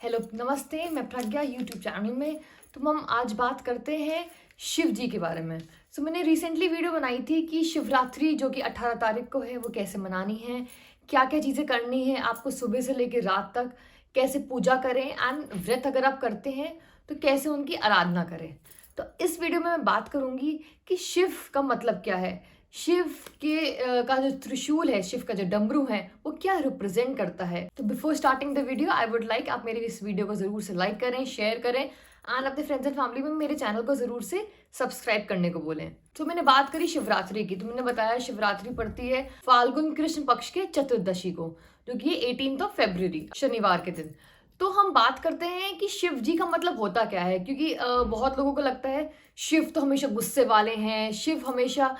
Hello नमस्ते, मैं प्रज्ञा YouTube channel में। तो हम आज बात करते हैं शिव जी के बारे में। मैंने रिसेंटली वीडियो बनाई थी कि शिवरात्रि जो कि 18 तारीख को है वो कैसे मनानी है, क्या क्या चीज़ें करनी है आपको सुबह से लेकर रात तक, कैसे पूजा करें एंड व्रत अगर आप करते हैं तो कैसे उनकी आराधना करें। तो इस वीडियो में मैं बात करूँगी कि शिव का मतलब क्या है, शिव के का जो त्रिशूल है, शिव का जो डमरू है वो क्या रिप्रेजेंट करता है। तो before starting the video I would like आप मेरे इस वीडियो को जरूर से लाइक करें, शेयर करें एंड अपने फ्रेंड्स एंड फैमिली में मेरे चैनल को जरूर से सब्सक्राइब करने को बोलें। तो मैंने बात करी शिवरात्रि की, तो मैंने बताया शिवरात्रि पड़ती है फाल्गुन कृष्ण पक्ष के चतुर्दशी को, जो कि 18 फरवरी शनिवार के दिन। तो हम बात करते हैं कि शिव जी का मतलब होता क्या है, क्योंकि बहुत लोगों को लगता है शिव तो हमेशा गुस्से वाले हैं, शिव हमेशा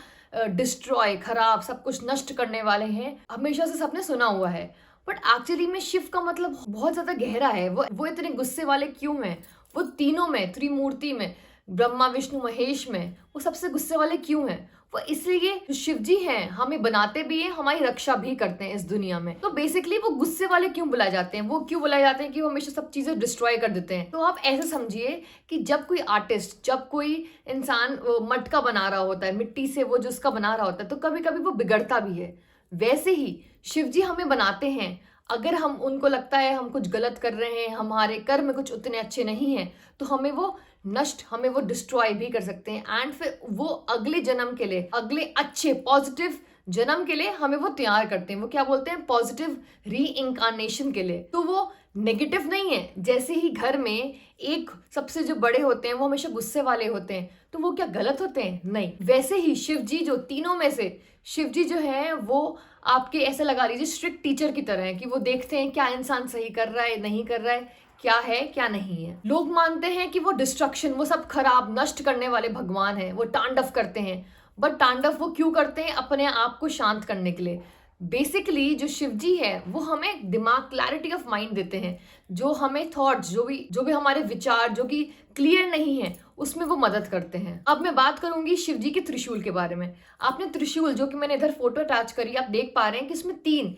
डिस्ट्रॉय, खराब, सब कुछ नष्ट करने वाले हैं, हमेशा से सबने सुना हुआ है। बट एक्चुअली में शिव का मतलब बहुत ज्यादा गहरा है। वो इतने गुस्से वाले क्यों हैं, वो तीनों में, त्रिमूर्ति में, ब्रह्मा विष्णु महेश में वो सबसे गुस्से वाले क्यों हैं? वो इसलिए जो शिव जी हैं हमें बनाते भी हैं, हमारी रक्षा भी करते हैं इस दुनिया में। तो बेसिकली वो गुस्से वाले क्यों बुलाए जाते हैं, वो क्यों बुलाए जाते हैं कि वो हमेशा सब चीजें डिस्ट्रॉय कर देते हैं। तो आप ऐसे समझिए कि जब कोई आर्टिस्ट, जब कोई इंसान मटका बना रहा होता है, मिट्टी से वो जो उसका बना रहा होता है, तो कभी कभी वो बिगड़ता भी है। वैसे ही शिव जी हमें बनाते हैं। अगर हम उनको लगता है हम कुछ गलत कर रहे हैं, हमारे कर्म कुछ उतने अच्छे नहीं हैं, तो हमें वो डिस्ट्रॉय भी कर सकते हैं एंड फिर वो अगले जन्म के लिए, अगले अच्छे पॉजिटिव जन्म के लिए हमें वो तैयार करते हैं। वो क्या बोलते हैं, पॉजिटिव री इंकारनेशन के लिए। तो वो नेगेटिव नहीं है। जैसे ही घर में एक सबसे जो बड़े होते हैं वो हमेशा गुस्से वाले होते हैं, तो वो क्या गलत होते हैं? नहीं। वैसे ही शिव जी जो तीनों में से, शिव जी जो है वो आपके ऐसे लगा लीजिए स्ट्रिक्ट टीचर की तरह है कि वो देखते हैं क्या इंसान सही कर रहा है, नहीं कर रहा है क्या नहीं है। लोग मानते हैं कि वो डिस्ट्रक्शन, वो सब खराब नष्ट करने वाले भगवान हैं, वो तांडव करते हैं। बट तांडव वो क्यों करते हैं? अपने आप को शांत करने के लिए। बेसिकली जो शिव जी है वो हमें दिमाग, क्लैरिटी ऑफ माइंड देते हैं। जो हमें थॉट्स, जो भी हमारे विचार जो कि क्लियर नहीं है, उसमें वो मदद करते हैं। अब मैं बात करूंगी शिव जी के त्रिशूल के बारे में। आपने त्रिशूल, जो कि मैंने इधर फोटो अटैच करी, आप देख पा रहे हैं कि इसमें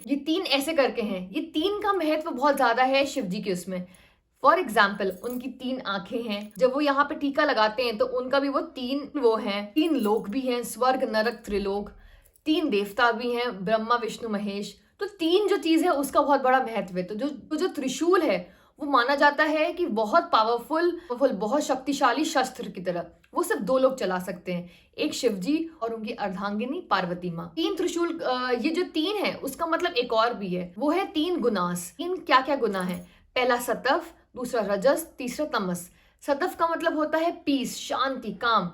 ये तीन ऐसे करके हैं। ये तीन का महत्व बहुत ज्यादा है शिव जी के उसमें। फॉर एग्जाम्पल उनकी 3 आंखें हैं। जब वो यहाँ पे टीका लगाते हैं तो उनका भी वो तीन लोक भी हैं, स्वर्ग नरक त्रिलोक। 3 देवता भी हैं, ब्रह्मा विष्णु महेश। तो 3 जो चीज है उसका बहुत बड़ा महत्व है। तो जो त्रिशूल है वो माना जाता है कि बहुत पावरफुल, बहुत शक्तिशाली शस्त्र की तरह। वो सिर्फ 2 लोग चला सकते हैं, एक शिव जी और उनकी अर्धांगिनी पार्वती माँ। 3 त्रिशूल, ये जो 3 है उसका मतलब एक और भी है, वो है 3 गुनास। 3 क्या क्या गुना है? पहला सतव, दूसरा रजस, तीसरा तमस। सतव का मतलब होता है पीस, शांति, काम।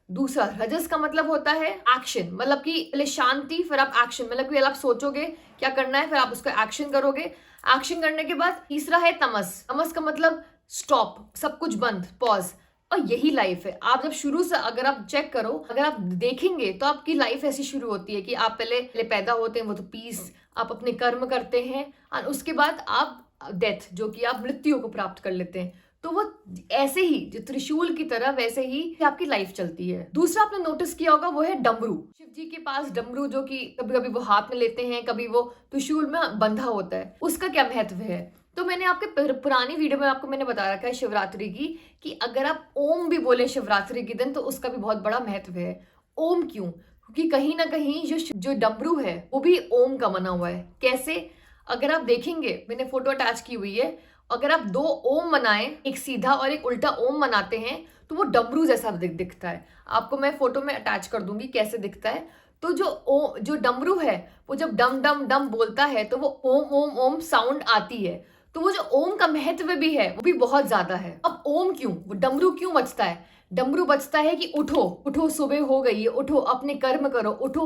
दूसरा रजस का मतलब होता है एक्शन, मतलब कि पहले शांति फिर आप एक्शन, मतलब कि पहले आप सोचोगे क्या करना है फिर आप उसका एक्शन करोगे। एक्शन करने के बाद तीसरा है तमस। तमस का मतलब स्टॉप, सब कुछ बंद, पॉज। और यही लाइफ है। आप जब शुरू से अगर आप चेक करो, अगर आप देखेंगे तो आपकी लाइफ ऐसी शुरू होती है कि आप पहले पैदा होते हैं, वो तो पीस, आप अपने कर्म करते हैं और उसके बाद आप डेथ, जो कि आप मृत्यु को प्राप्त कर लेते हैं। तो वो ऐसे ही जो त्रिशूल की तरह वैसे ही आपकी लाइफ चलती है। दूसरा आपने नोटिस किया होगा वो है डमरू। शिव जी के पास डमरू, जो कि कभी कभी वो हाथ में लेते हैं, कभी वो त्रिशूल में बंधा होता है। उसका क्या महत्व है? तो मैंने आपके पुरानी वीडियो में आपको मैंने बता रखा है शिवरात्रि की, कि अगर आप ओम भी बोले शिवरात्रि के दिन तो उसका भी बहुत बड़ा महत्व है। ओम क्यों? क्योंकि कहीं ना कहीं जो डमरू है वो भी ओम का बना हुआ है। कैसे? अगर आप देखेंगे, मैंने फोटो अटैच की हुई है, अगर आप 2 ओम बनाए, एक सीधा और एक उल्टा ओम बनाते हैं, तो वो डमरू जैसा दिखता है। आपको मैं फोटो में अटैच कर दूंगी कैसे दिखता है। तो जो डमरू है वो जब डम डम डम बोलता है तो वो ओम ओम ओम साउंड आती है। तो वो जो ओम का महत्व भी है वो भी बहुत ज्यादा है। अब ओम क्यों, वो डमरू क्यों बजता है? डमरू बजता है कि उठो उठो, सुबह हो गई है, उठो, अपने कर्म करो, उठो,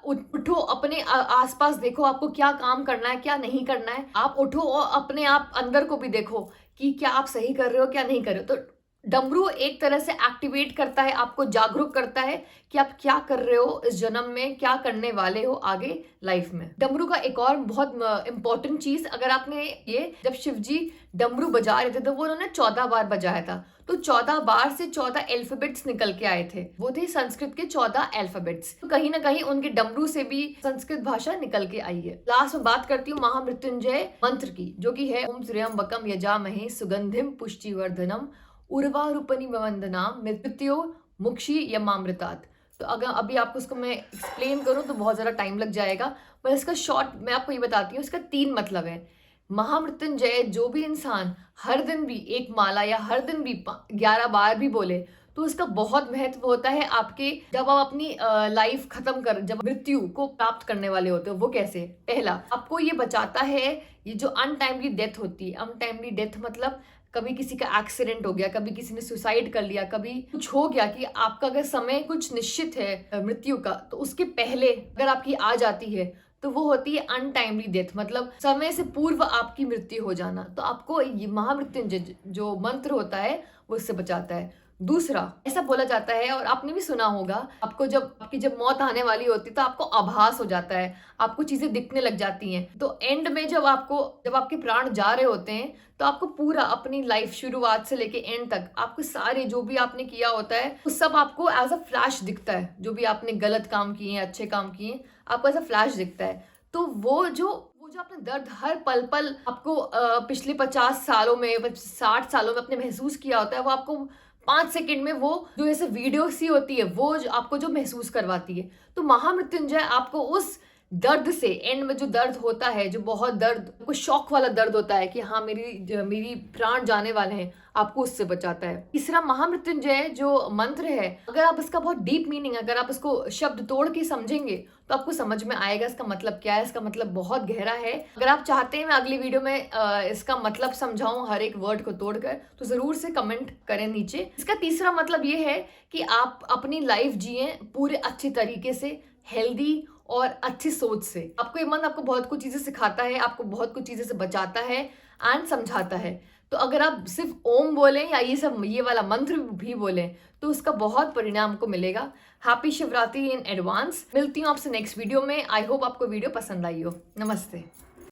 उठो, अपने आसपास देखो, आपको क्या काम करना है, क्या नहीं करना है। आप उठो और अपने आप अंदर को भी देखो कि क्या आप सही कर रहे हो, क्या नहीं कर रहे हो। तो डमरू एक तरह से एक्टिवेट करता है, आपको जागरूक करता है कि आप क्या कर रहे हो इस जन्म में, क्या करने वाले हो आगे लाइफ में। डमरू का एक और बहुत इंपॉर्टेंट चीज, अगर आपने ये जब शिव जी डमरू बजा रहे थे तो वो उन्होंने 14 बार बजाया था, तो 14 बार से 14 अल्फाबेट्स निकल के आए थे, वो थे संस्कृत के 14 अल्फाबेट्स। तो कहीं ना कहीं उनके डमरू से भी संस्कृत भाषा निकल के आई है। लास्ट में बात करती हूँ महामृत्युंजय मंत्र की, जो कि है ओम त्र्यंबकम यजामहे सुगंधिम पुष्टिवर्धनम उर्वारुपनि वंदनाम मृत्यो मुक्षी यमामृतात्। तो अगर अभी आपको उसको मैं एक्सप्लेन करूं तो बहुत ज़्यादा टाइम लग जाएगा, पर इसका शॉर्ट मैं आपको ये बताती हूँ। इसका 3 मतलब है। महामृत्युंजय जो भी इंसान हर दिन भी एक माला या हर दिन भी 11 बार भी बोले तो उसका बहुत महत्व होता है आपके, जब आप अपनी लाइफ खत्म कर, जब मृत्यु को प्राप्त करने वाले होते हो। वो कैसे? पहला, आपको ये बचाता है, ये जो अनटाइमली डेथ होती है, अनटाइमली डेथ मतलब कभी किसी का एक्सीडेंट हो गया, कभी किसी ने सुसाइड कर लिया, कभी कुछ हो गया कि आपका अगर समय कुछ निश्चित है मृत्यु का, तो उसके पहले अगर आपकी आ जाती है तो वो होती है अनटाइमली डेथ, मतलब समय से पूर्व आपकी मृत्यु हो जाना। तो आपको ये महामृत्युंजय जो मंत्र होता है वो इससे बचाता है। दूसरा, ऐसा बोला जाता है और आपने भी सुना होगा, आपको जब मौत आने वाली होती है तो आपको आभास हो जाता है, आपको चीजें दिखने लग जाती हैं। तो एंड में जब आपके प्राण जा रहे होते हैं तो आपको पूरा अपनी लाइफ शुरुआत से लेके एंड तक आपको सारे जो भी आपने किया होता है वो सब आपको एज अ फ्लैश दिखता है। जो भी आपने गलत काम किए हैं, अच्छे काम किए हैं, आपको एज अ फ्लैश दिखता है। तो वो जो आपने दर्द हर पल पल आपको पिछले 50 सालों में 60 सालों में आपने महसूस किया होता है, वो आपको 5 सेकंड में वो जो ऐसे वीडियो सी होती है वो आपको जो महसूस करवाती है। तो महामृत्युंजय आपको उस दर्द से, एंड में जो दर्द होता है, जो बहुत दर्द, कुछ शॉक वाला दर्द होता है कि हाँ मेरी प्राण जाने वाले हैं, आपको उससे बचाता है। तीसरा, महामृत्युंजय जो मंत्र है, अगर आप इसका बहुत डीप मीनिंग, अगर आप इसको शब्द तोड़ के समझेंगे तो आपको समझ में आएगा इसका मतलब क्या है। इसका मतलब बहुत गहरा है। अगर आप चाहते हैं मैं अगली वीडियो में इसका मतलब समझाऊं हर एक वर्ड को तोड़कर, तो जरूर से कमेंट करें नीचे। इसका तीसरा मतलब ये है कि आप अपनी लाइफ जिए पूरे अच्छे तरीके से, हेल्दी और अच्छी सोच से। आपको ये मन आपको बहुत कुछ चीजें सिखाता है, आपको बहुत कुछ चीजें से बचाता है एंड समझाता है। तो अगर आप सिर्फ ओम बोलें या ये वाला मंत्र भी बोलें तो उसका बहुत परिणाम को मिलेगा। Happy Shivratri in advance. मिलती हूँ आपसे नेक्स्ट वीडियो में। आई होप आपको वीडियो पसंद आई हो। नमस्ते।